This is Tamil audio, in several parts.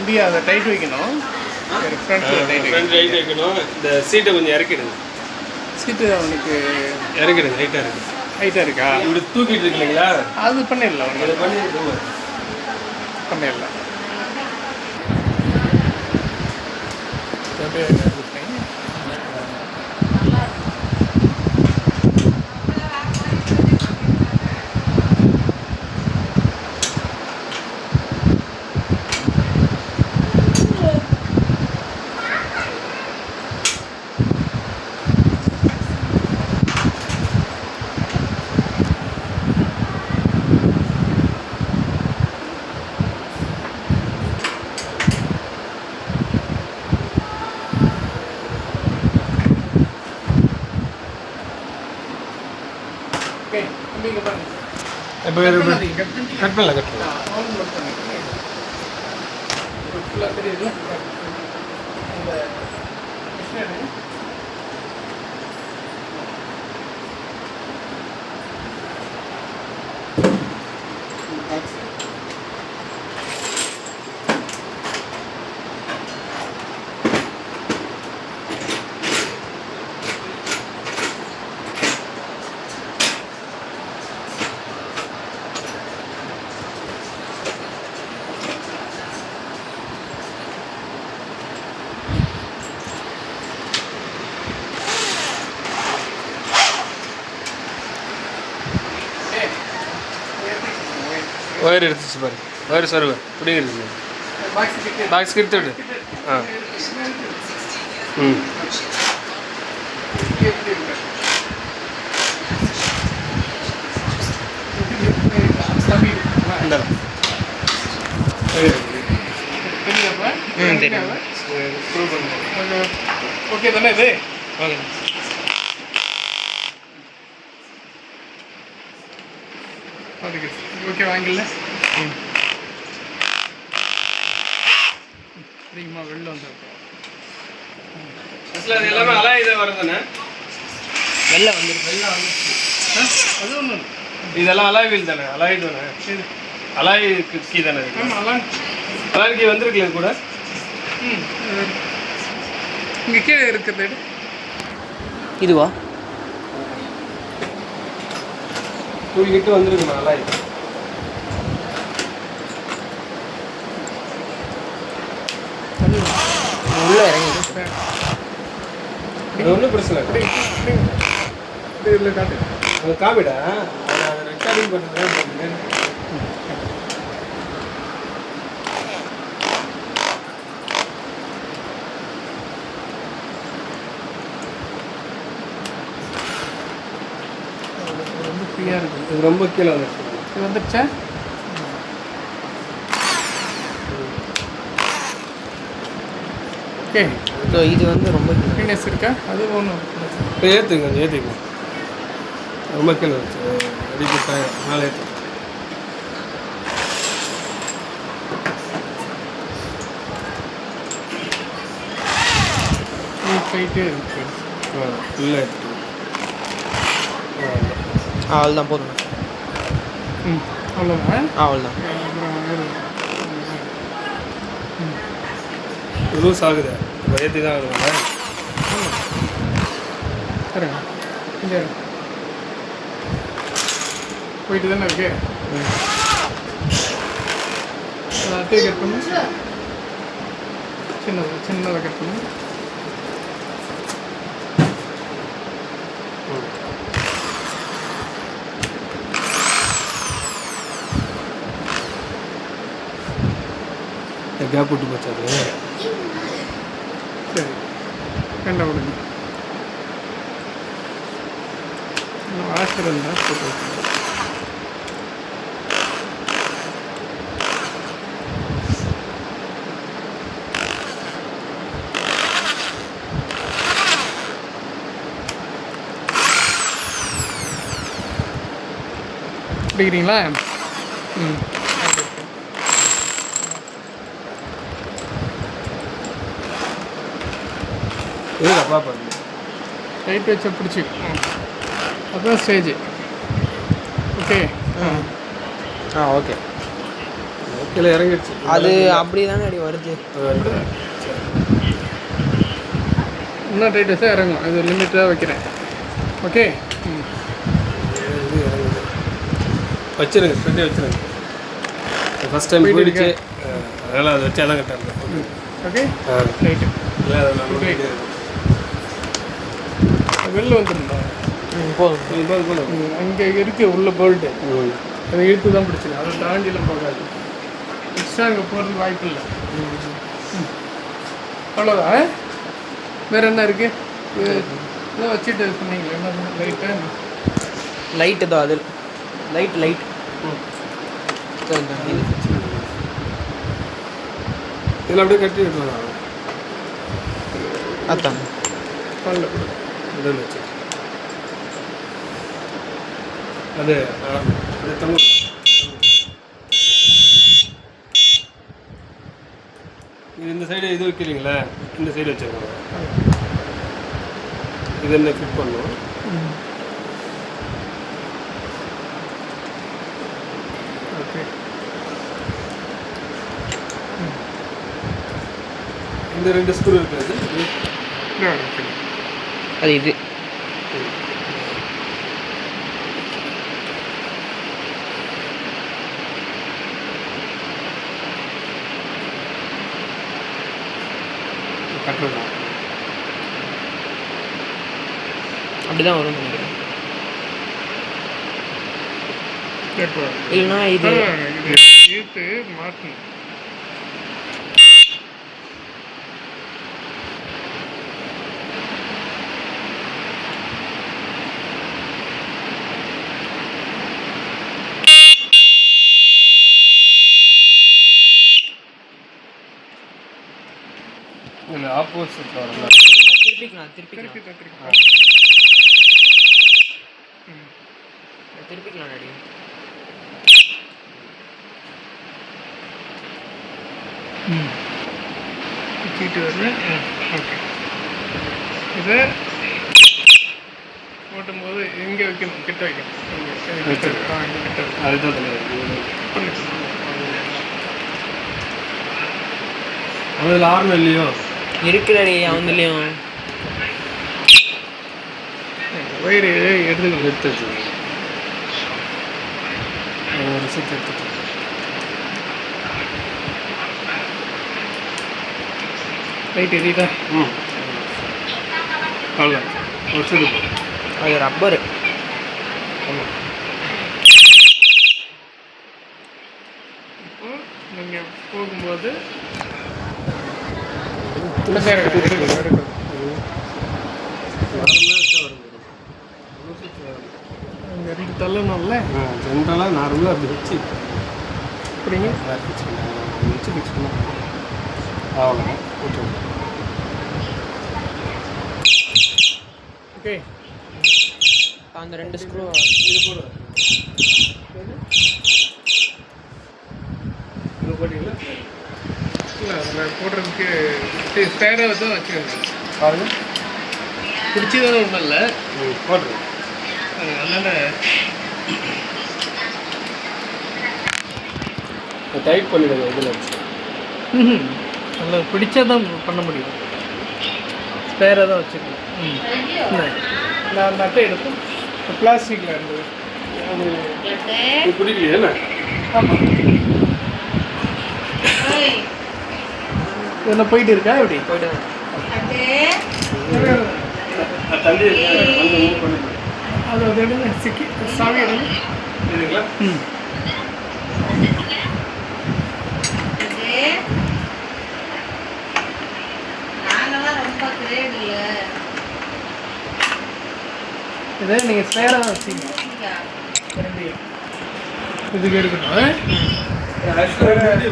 இப்படியே அதை டைட் வைக்கணும். ஃப்ரண்ட் ரைட் வைக்கணும். இந்த சீட்டை கொஞ்சம் இறக்கிடுங்க. சீட்டு அவனுக்கு இறக்கிடுங்க. ஹைட்டாக இருக்குது. ஹைட்டாக இருக்கா? இப்படி தூக்கிட்டு இருக்கு இல்லைங்களா? அது பண்ணிடலாம். அவனுக்கு அதை பண்ணிடுங்க. பண்ணிடலாம். இப்போ கட் பண்ணலாம். தெரியுது. ஒயர் எடுத்துச்சு பாரு. ஒயர் சருவை பிடிங்கிறது. பாக்ஸ் எடுத்து விடு. ஆ ம் ஓகே தானே இது? ஓகே. ஓகே வாங்கல. அதிகமாக வெளில வந்துருக்கோம். அது எல்லாமே அலாய் இதை வருதுண்ணே. வெளில வந்துருச்சு. அது ஒன்று இதெல்லாம் அலாய் வீல் தானே? அலாய் தானே? அலாய் கீ தானே? அலாய் கீ வந்துருக்கல கூட. இங்கே கீழே இருக்குது. இதுவா? தூக்கிட்டு வந்துருக்குண்ணா அலாய். உள்ள இறங்கி அது ஒன்றும் பிரச்சனை இல்லை. காட்டு அது காமிடா. அதை ரெக்கார்டிங் பண்ணுறது. ரொம்ப ஃப்ரீயாக இருக்குது. இது ரொம்ப கீழே வந்துருச்சு. இது வந்துருச்சா? ஓகே. ஸோ இது வந்து ரொம்ப ஃப்ரீனஸ் இருக்கா? அது ஒன்றும் ஏற்றுங்க. கொஞ்சம் ஏற்றிங்க. ரொம்ப கீழே வந்துச்சு. அடிக்கிட்ட மேலே ஏற்று. போயிட்டே இருக்கு. ஃபுல்லாக ஏற்று. அவ்வளோதான் போதும். அவ்வளோதான். அவ்வளோதான். லூஸ் ஆகுது. இப்போ ஏற்றி தான் ஆகுதுங்களா? சரிங்க. இங்கே போயிட்டு தானே இருக்கு. அப்படியே கட் பண்ணு. சின்னதாக கட் பண்ணு. கேப் விட்டு போச்சு அது. சரி கண்ட விடுங்க. ஆசிரியர் தான் போட்டு பிடிக்கிறீங்களா? ம் அப்பா பாருங்க. டைட் வச்சா பிடிச்சி. அதுதான் ஸ்டேஜ். ஓகே. ஓகே. ஓகே. இல்லை இறங்கிடுச்சு. அது அப்படி தானே அப்படி வருது. இன்னும் டைட் வச்சா இறங்கும். இது லிமிட்டாக வைக்கிறேன். ஓகே. இது இறங்குது. வச்சுருங்க, ஸ்ப்ரெட்டே வச்சுருங்க. ஃபஸ்ட் டைம் போயிடுச்சு, அதனால் அதை வச்சா தான் கரெக்டாக இருக்கும். ஓகே. ரைட்டு. இல்லை அதை நான் வெளில வந்துருந்தா போதும். அங்கே இருக்கு உள்ள போல்ட்டு, அதை இழுத்து தான் பிடிச்சிடும். அதை தாண்டிலாம் போகாது. எக்ஸ்ட்ரா அங்கே போகிறதுக்கு வாய்ப்பு இல்லை. அவ்வளோதான். வேறு என்ன இருக்குது? இதை வச்சுட்டு சொன்னீங்களே என்ன லைட்டு? லைட்டு தான் அது. லைட் இதில் அப்படியே கட்டி விட்டுருவாங்க. அதான் காலில் கொடு. இதில் வச்சு அது தமிழ் இது இந்த சைடு இது வைக்கிறீங்களா? இந்த சைடு வச்சுருக்கோம். இது என்ன ஃபிட் பண்ணும். ஓகே. இந்த 2 ஸ்க்ரூ இருக்காது. அது இது. கட்டுறதா அப்படிதான் வரும்னு நினைக்கிறேன். இல்லைன்னா இது இழுத்து மாற்றணும். இல்லை ஆப்போசிட் வரல. திருப்பிக்கலாம். திருப்பிக்கலாம் டாடி. சீட்டு வருது. ஓகே. இதை ஓட்டும்போது எங்கே வைக்கணும்? கிட்ட வைக்கணும். இங்கே கிட்ட அதுதான் அதில் ஆர்மம் இல்லையோ? இருக்கிறாடி அவங்களையும் வயிறு எடுத்து வச்சு ஒரு செட் எடுத்துட்டு லைட் எரியுதா? அவ்வளோதான். ஒரு செட் அது ரப்பரு. இப்போ நீங்கள் போகும்போது ரெண்டு தள்ளணும்ல. ஜென்ரலாக நார்மலாக அப்படி வச்சு அப்படிங்க வச்சு ஃபிக்ஸ் பண்ண அவ்வளோதான். ஓகே. அந்த 2 ஸ்க்ரூ இது போடுறேன். இது போட்டிங்களா? இல்லை அதில் போடுறதுக்கு ஸ்பேராக தான் வச்சுக்கோங்க. பாருங்க, பிடிச்சதான ஒன்றும் இல்லை. போட்டுருங்க. அதனால் டைட் பண்ணிடுங்க. இதில் வச்சு நல்லா பிடிச்சதான் பண்ண முடியும். ஸ்பேராக தான் வச்சுக்கணும். நான் அந்த அட்டை எடுப்போம். பிளாஸ்டிக்கில் இருந்தது அது பிடிக்கலையே என்ன? ஆமாம். இதில் போயிட்டு இருக்கா எப்படி? போய்ட்டு தள்ளி மூவ் பண்ணி அது அது எடுங்க. சிக்கி சாவி எடுங்க. இதுங்களா? இதை நீங்கள் ஸ்பேராக தான் வச்சுக்கணும். இதுக்கு எடுக்கணும்.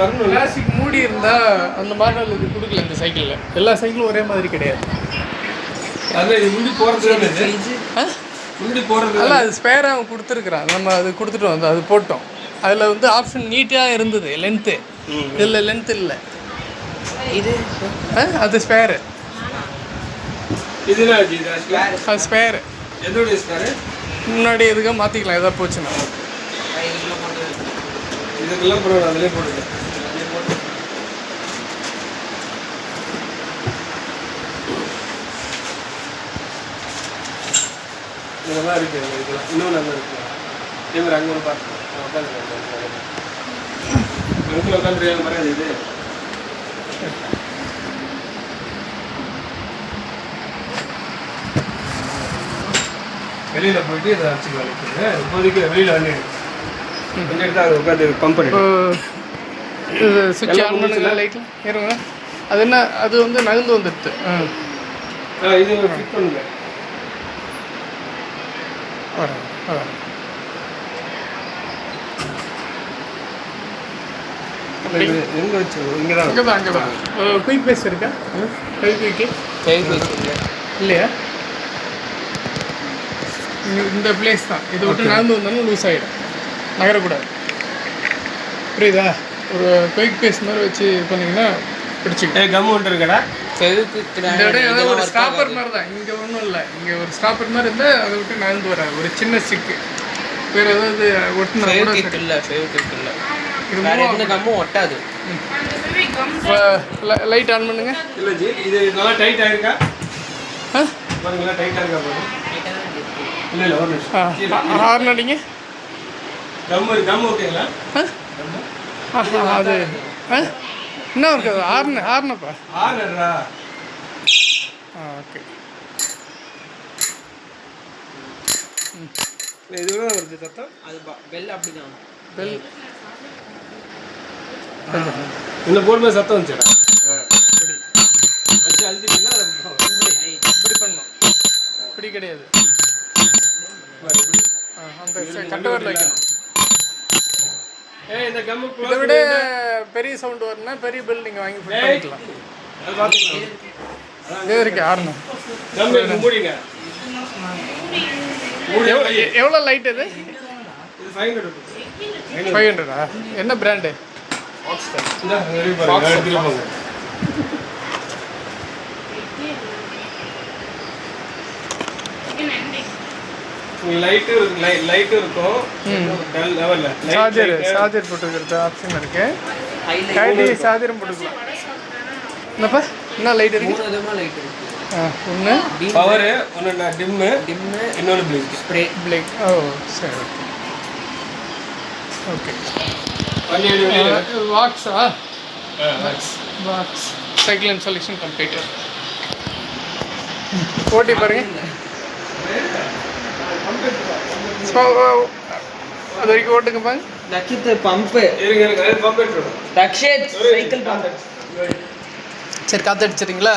வரணும். பிளாஸ்டிக் மூடி இருந்தால் அந்த மாடல் இது கொடுக்கல இந்த சைக்கிளில். எல்லா சைக்கிளும் ஒரே மாதிரி கிடையாது. அதான் இது முந்தி போகிறது. முந்தி போகிறது அல்ல, அது ஸ்பேராக கொடுத்துருக்குறான். நம்ம அது கொடுத்துட்டு வந்தோம், அது போட்டோம். அதில் வந்து ஆப்ஷன் நீட்டாக இருந்தது லென்த்து. இதில் லென்த் இல்லை. இது அது ஸ்பேரு. இதுனா அது ஸ்பேரு. எதோடைய ஸ்பேரு? முன்னாடி எதுக்காக மாற்றிக்கலாம் எதாவது போச்சுன்னா. இதுக்கெல்லாம் பரவாயில்ல, அதிலே போட்டுருக்கேன். இதெல்லாம் இருக்குது இதெல்லாம் இன்னும் நல்லா இருக்குது. இதே மாதிரி அங்கே ஒரு பார்த்து உட்காந்துருக்கேன். அங்கே உட்காந்துருக்க மாதிரி அது இது வெளியில் போயிட்டு இதை அடிச்சுக்கலாம். இப்போதைக்கு வெளியில் வந்து கொஞ்சம் எடுத்து அதை உட்காந்து பம்ப் பண்ணி இது சுவிட்ச் ஆன் பண்ணுங்க லைட்டில் இருங்க. அது என்ன அது வந்து நகர்ந்து வந்துடுது. இது ஃபிட் பண்ணுங்க. வரேன் வரேன். எங்கே வச்சு இங்கே தான் அங்கே தான் அங்கே தான் குயிக் பேஸ் இருக்கா? கை குயிக்கு இல்லையா? இந்த பிளேஸ் தான். இதை விட்டு நடந்து வந்தாலும் லூஸ் ஆகிடும், நகரக்கூடாது. புரியுதா? ஒரு குயிக் பேஸ் மாதிரி வச்சு பண்ணிங்கன்னா பிடிச்சிக்கிட்டு கம் ஒன்று இருக்கடா. இந்த இடம் ஏதாவது ஒரு ஸ்டாப்பர் மாதிரி தான். இங்கே ஒன்றும் இல்லை, இங்கே ஒரு ஸ்டாப்பர் மாதிரி இருந்தால் அதை விட்டு நகர்ந்து வராது. ஒரு சின்ன ஸ்டிக்கு வேறு ஏதாவது ஒட்டினா கூட கம்மும் ஒட்டாது. லைட் ஆன் பண்ணுங்க. இல்லை ஜி, இது நல்லா டைட் ஆயிருக்கா? பாருங்களா டைட்டாக இருக்கா பாருங்க. இல்லை இல்லை ஒரு நிமிஷம். ஹார்ன் அடிங்க. கம் ஓகேங்களா? அது என்ன இருக்குது? ஹார்னப்பா. ஹார்னரா? ஓகே. இது கூட வருது சத்தம். அது பெல் அப்படிதான். பெல் இந்த போர்டு மேலே சத்தம் வந்துச்சுடா. வச்சு அழுத்திட்டீங்கன்னா இப்படி பண்ணணும். இப்படி கிடையாது, அந்த கட்டவரில் வைக்கணும். இந்த கம்மு இதை விட பெரிய சவுண்டு வரணும்னா பெரிய பில் நீங்கள் வாங்கி ஃபிட் பண்ணிக்கலாம். அது பார்த்துக்கலாம். இதே இருக்கு ஹார்னு. கம்மு மூடிங்க. எவ்வளோ லைட் இது? இது 500 500. என்ன பிராண்டு? இந்த எடுத்துட்டு போங்க. லைட்டு இருக்கும். சார்ஜர் போட்டுக்கிறது ஆப்ஷன் இருக்கு. கைலி சார்ஜரும் போட்டுக்கலாம். என்னப்பா என்ன லைட் இருக்கு? 3 விதமா லைட் இருக்கு. ஒன்று பவர், ஒன்று டிம்மு, இன்னொன்று பிளிங்க். Spray blink. ஓ சரி ஓகே. வாக்ஸா? Wax cycle installation completed. ஓட்டி பாருங்க. அது வரைக்கும் ஓட்டுங்க பாருங்க. நக்கித் பம்ப். இருங்க பம்ப் எடுத்துறோம். Rakshit cycle pump. சரி காற்று அடிச்சிடுறீங்களா?